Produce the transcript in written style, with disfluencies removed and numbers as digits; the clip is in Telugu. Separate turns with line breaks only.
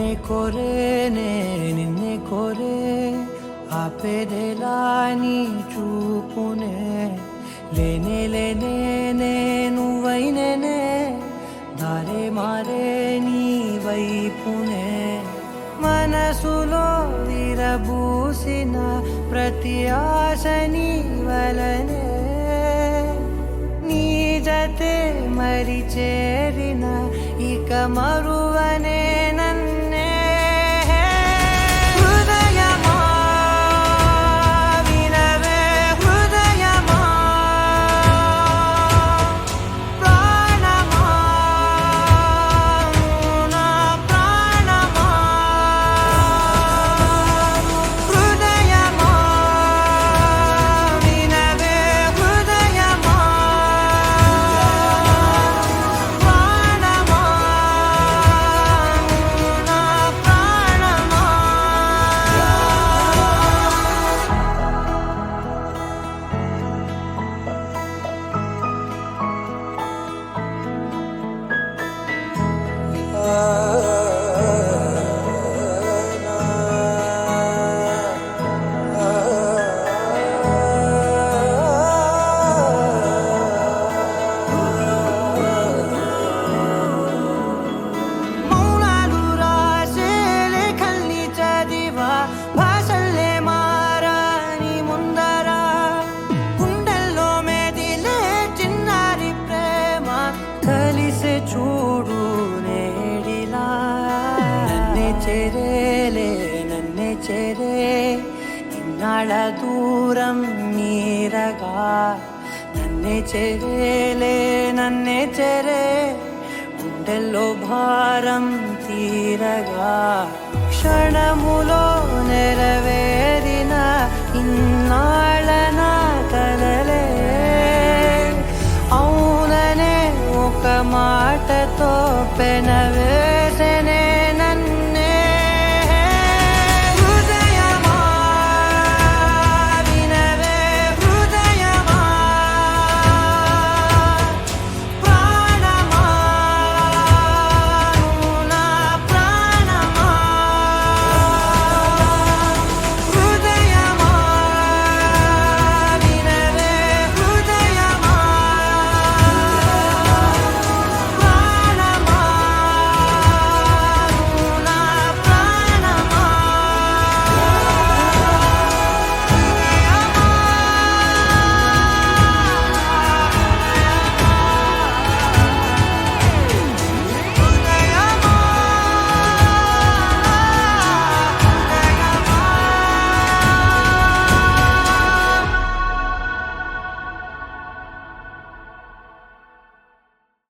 నిన్నే కోరేనే నిన్నే కోరే ఆపేదెలా నీ చూపునే లేనే లేనే నువ్వైనేనే దారే మారే నీ వైపునే మనసులో విరబూసిన ప్రతి ఆశ నీ వలనే నీ జతే మరి చేరిన ఇక మరువనే నన్నే హృదయమా వినవే హృదయమా ప్రాణమా నా ప్రాణమా హృదయమా వినవే హృదయమా ప్రాణమా నా ప్రాణమా మౌనాలు రాసే లేఖల్ని చదివా భాషల్లే మారాని ముందర గుండెల్లో మెదిలే చిన్నారి ప్రేమ కలిసే చూడు నేడిలా నన్నే చేరేలే నన్నే చేరే ఇన్నాళ్ళ దూరం మీరగా నన్నే చేరేలే నన్నే చేరే గుండెల్లో భారం తీరగా క్షణములో నెరవేరిన ఇన్నాళ్ళ నా కలలే అవుననే ఒక మాటతో పెనవే